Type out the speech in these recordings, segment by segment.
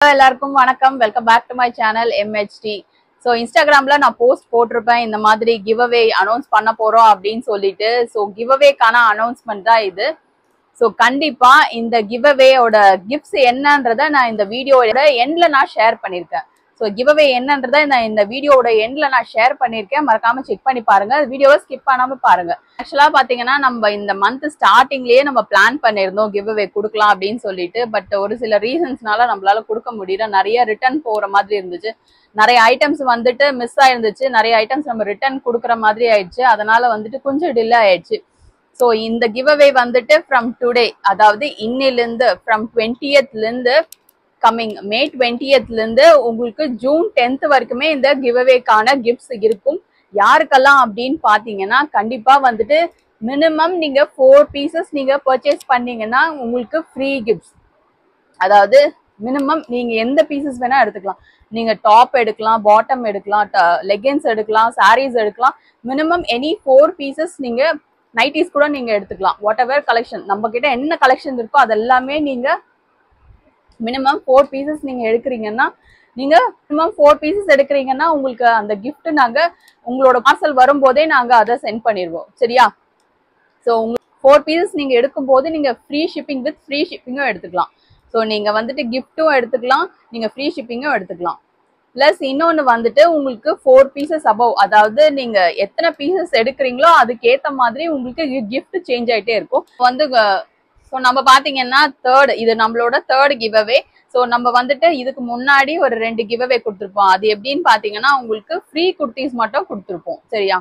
எல்லாருக்கும் வணக்கம். Welcome back to my channel MHT. So இன்ஸ்டாகிராம்ல நான் போஸ்ட் போட்டிருப்பேன், இந்த மாதிரி கிவ் அவே அனௌன்ஸ் பண்ண போறோம் அப்படின்னு சொல்லிட்டு. ஸோ கிவ் அவேக்கான அனௌன்ஸ்மெண்ட் தான் இது. ஸோ கண்டிப்பா இந்த கிவ் அவேயோட கிஃப்ட்ஸ் என்னன்றதை நான் இந்த வீடியோட எண்ட்ல நான் ஷேர் பண்ணியிருக்கேன். ஸோ கிவ் அவே என்னன்றதை நான் இந்த வீடியோட எண்ட்ல நான் ஷேர் பண்ணியிருக்கேன். மறக்காம செக் பண்ணி பாருங்க, வீடியோவை ஸ்கிப் பண்ணாம பாருங்க. ஆக்சுவலா பாத்தீங்கன்னா நம்ம இந்த மந்த் ஸ்டார்டிங்லயே நம்ம பிளான் பண்ணிருந்தோம் கிவ் அவே கொடுக்கலாம் அப்படின்னு சொல்லிட்டு. பட் ஒரு சில ரீசன்ஸ்னால நம்மளால கொடுக்க முடியல. நிறைய ரிட்டர்ன் போற மாதிரி இருந்துச்சு, நிறைய ஐட்டம்ஸ் வந்துட்டு மிஸ் ஆயிருந்துச்சு, நிறைய ஐட்டம்ஸ் நம்ம ரிட்டர்ன் கொடுக்குற மாதிரி ஆயிடுச்சு. அதனால வந்துட்டு கொஞ்சம் டிலே ஆயிடுச்சு. ஸோ இந்த கிவ் அவே வந்துட்டு ஃப்ரம் டுடே, அதாவது இன்னிலிருந்து ஃப்ரம் 20th இருந்து கம்மிங் May 20th இருந்து உங்களுக்கு June 10th வரைக்குமே இந்த கிவ் அவேக்கான கிஃப்ட்ஸ் இருக்கும். யாருக்கெல்லாம் அப்படின்னு பாத்தீங்கன்னா கண்டிப்பா வந்துட்டு மினிமம் நீங்க 4 பீசஸ் நீங்க பர்ச்சேஸ் பண்ணீங்கன்னா உங்களுக்கு ஃப்ரீ கிஃப்ட்ஸ். அதாவது மினிமம் நீங்க எந்த பீசஸ் வேணா எடுத்துக்கலாம். நீங்க டாப் எடுக்கலாம், பாட்டம் எடுக்கலாம், லெகின்ஸ் எடுக்கலாம், சாரீஸ் எடுக்கலாம். மினிமம் எனி 4 பீசஸ் நீங்க நைட்டிஸ் கூட நீங்க எடுத்துக்கலாம். வாட் எவர் கலெக்ஷன் நம்ம கிட்ட என்ன கலெக்ஷன் இருக்கோ அதெல்லாமே நீங்க மினிமம் 4 பீசஸ் நீங்க எடுக்கிறீங்கன்னா, நீங்க மினிமம் 4 பீசஸ் எடுக்கிறீங்கன்னா உங்களுக்கு அந்த கிஃப்ட் நாங்க உங்களோட பார்சல் வரும்போதே நாங்க அதை சென்ட் பண்ணிடுவோம். சரியா? ஸோ உங்களுக்கு 4 பீசஸ் நீங்க எடுக்கும் போது நீங்க ஃப்ரீ ஷிப்பிங் வித் ஃப்ரீ ஷிப்பிங்கும் எடுத்துக்கலாம். ஸோ நீங்க வந்துட்டு கிஃப்ட்டும் எடுத்துக்கலாம், நீங்க ஃப்ரீ ஷிப்பிங்கும் எடுத்துக்கலாம். பிளஸ் இன்னொன்று வந்துட்டு உங்களுக்கு 4 பீசஸ் அபவ், அதாவது நீங்க எத்தனை பீசஸ் எடுக்கிறீங்களோ அதுக்கேற்ற மாதிரி உங்களுக்கு கிஃப்ட் சேஞ்ச் ஆகிட்டே இருக்கும். வந்து ஸோ நம்ம பார்த்தீங்கன்னா இது நம்மளோட தேர்ட் கிவ் அவே. ஸோ நம்ம வந்துட்டு இதுக்கு முன்னாடி ஒரு 2 கிவ் அவே கொடுத்துருப்போம். அது எப்படின்னு பார்த்தீங்கன்னா உங்களுக்கு ஃப்ரீ குர்த்திஸ் மட்டும் கொடுத்துருப்போம். சரியா?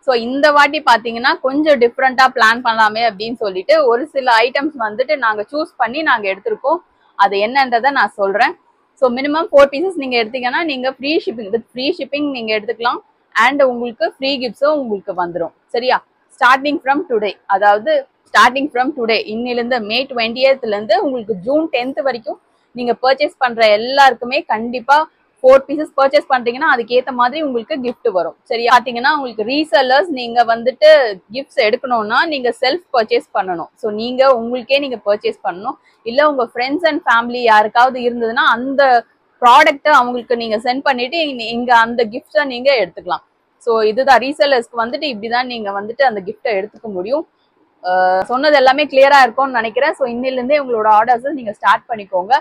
ஸோ இந்த வாட்டி பார்த்தீங்கன்னா கொஞ்சம் டிஃப்ரெண்ட்டாக பிளான் பண்ணலாமே அப்படின்னு சொல்லிட்டு ஒரு சில ஐட்டம்ஸ் வந்துட்டு நாங்கள் சூஸ் பண்ணி நாங்கள் எடுத்திருக்கோம். அது என்னன்றதை நான் சொல்கிறேன். ஸோ மினிமம் 4 பீசஸ் நீங்கள் எடுத்தீங்கன்னா நீங்கள் free shipping with free shipping நீங்கள் எடுத்துக்கலாம். அண்ட் உங்களுக்கு ஃப்ரீ கிஃப்ட்ஸும் உங்களுக்கு வந்துடும். சரியா? ஸ்டார்டிங் ஃப்ரம் டுடே, அதாவது ஸ்டார்டிங் ஃப்ரம் டுடே இன்னிலிருந்து May 20th இருந்து உங்களுக்கு June 10th வரைக்கும் நீங்க பர்ச்சேஸ் பண்ற எல்லாருக்குமே கண்டிப்பா 4 பீசஸ் பர்ச்சேஸ் பண்றீங்கன்னா அதுக்கேற்ற மாதிரி உங்களுக்கு கிஃப்ட் வரும். சரியா? பாத்தீங்கன்னா உங்களுக்கு ரீசெல்லர்ஸ் நீங்க வந்துட்டு கிஃப்ட்ஸ் எடுக்கணும்னா நீங்க செல்ஃப் பர்ச்சேஸ் பண்ணணும். ஸோ நீங்க உங்களுக்கே நீங்க பர்ச்சேஸ் பண்ணணும். இல்ல உங்க ஃப்ரெண்ட்ஸ் அண்ட் ஃபேமிலி யாருக்காவது இருந்ததுன்னா அந்த ப்ராடக்ட்டை அவங்களுக்கு நீங்க சென்ட் பண்ணிட்டு இங்க அந்த கிஃப்ட்ஸை நீங்க எடுத்துக்கலாம். ஸோ இதுதான் ரீசெல்லர்ஸ்க்கு வந்துட்டு இப்படிதான் நீங்க வந்துட்டு அந்த கிஃப்டை எடுத்துக்க முடியும். சொன்னது எல்லாமே கிளியரா இருக்கும்னு நினைக்கிறேன். ஸோ இன்னிலிருந்தே உங்களோட ஆர்டர்ஸ் நீங்க ஸ்டார்ட் பண்ணிக்கோங்க.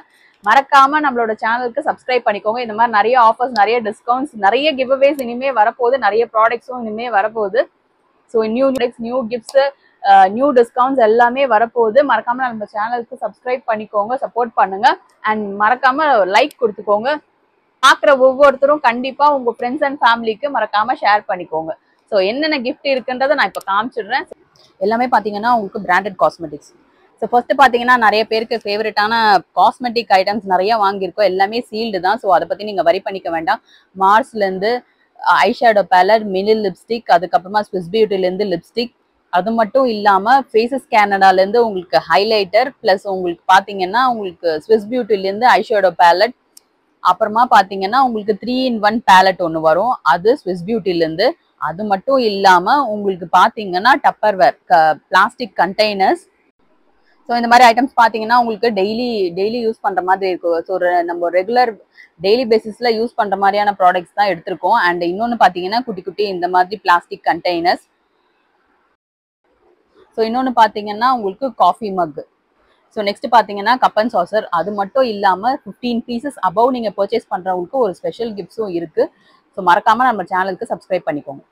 மறக்காம நம்மளோட சேனலுக்கு சப்ஸ்கிரைப் பண்ணிக்கோங்க. இந்த மாதிரி நிறைய ஆஃபர்ஸ், நிறைய டிஸ்கவுண்ட்ஸ், நிறைய கிவ் அவேஸ் இனிமே வரப்போகுது, நிறைய ப்ராடக்ட்ஸும் இனிமே வரப்போகுது. So new gifts, new discounts எல்லாமே வரப்போகுது. மறக்காம நம்ம சேனலுக்கு சப்ஸ்கிரைப் பண்ணிக்கோங்க, சப்போர்ட் பண்ணுங்க. அண்ட் மறக்காம லைக் கொடுத்துக்கோங்க. பார்க்குற ஒவ்வொருத்தரும் கண்டிப்பா உங்க ஃப்ரெண்ட்ஸ் அண்ட் ஃபேமிலிக்கு மறக்காம ஷேர் பண்ணிக்கோங்க. ஸோ என்னென்ன கிஃப்ட் இருக்குன்றதை நான் இப்போ காமிச்சிடுறேன். எல்லாமே பார்த்தீங்கன்னா உங்களுக்கு பிராண்டட் காஸ்மெட்டிக்ஸ். ஸோ ஃபர்ஸ்ட் பார்த்தீங்கன்னா நிறைய பேருக்கு ஃபேவரட்டான காஸ்மெட்டிக் ஐட்டம்ஸ் நிறைய வாங்கியிருக்கோம். எல்லாமே சீல்டு தான். ஸோ அதை பற்றி நீங்கள் வரி பண்ணிக்க வேண்டாம். மார்ஸ்லேருந்து ஐஷேடோ பேலட், மினில் லிப்ஸ்டிக், அதுக்கப்புறமா ஸ்விஸ் பியூட்டிலேருந்து லிப்ஸ்டிக், அது மட்டும் இல்லாமல் ஃபேஸஸ் கேனடாலேருந்து உங்களுக்கு ஹைலைட்டர், ப்ளஸ் உங்களுக்கு பார்த்தீங்கன்னா உங்களுக்கு ஸ்விஸ் பியூட்டிலேருந்து ஐஷேடோ பேலட், அப்புறமா பார்த்தீங்கன்னா உங்களுக்கு 3-in-1 பேலட் ஒன்று வரும், அது ஸ்விஸ் பியூட்டிலேருந்து. அது மட்டும் இல்லாமல் உங்களுக்கு பார்த்தீங்கன்னா டப்பர்வேர் பிளாஸ்டிக் கண்டெய்னர்ஸ். ஸோ இந்த மாதிரி ஐட்டம்ஸ் பார்த்தீங்கன்னா உங்களுக்கு டெய்லி யூஸ் பண்ணுற மாதிரி இருக்கும். ஸோ நம்ம ரெகுலர் டெய்லி பேசிஸில் யூஸ் பண்ணுற மாதிரியான ப்ராடக்ட்ஸ் தான் எடுத்திருக்கோம். அண்ட் இன்னொன்று பார்த்தீங்கன்னா குட்டி இந்த மாதிரி பிளாஸ்டிக் கண்டெய்னர்ஸ். ஸோ இன்னொன்று பார்த்தீங்கன்னா உங்களுக்கு காஃபி மக். ஸோ நெக்ஸ்ட் பார்த்தீங்கன்னா கப் அண்ட் சாசர். அது மட்டும் இல்லாமல் 15 பீசஸ் அபவ் நீங்கள் பர்ச்சேஸ் பண்ணுறவங்களுக்கு ஒரு ஸ்பெஷல் கிஃப்ட்ஸும் இருக்குது. ஸோ மறக்காமல் நம்ம சேனலுக்கு சப்ஸ்கிரைப் பண்ணிக்கோங்க.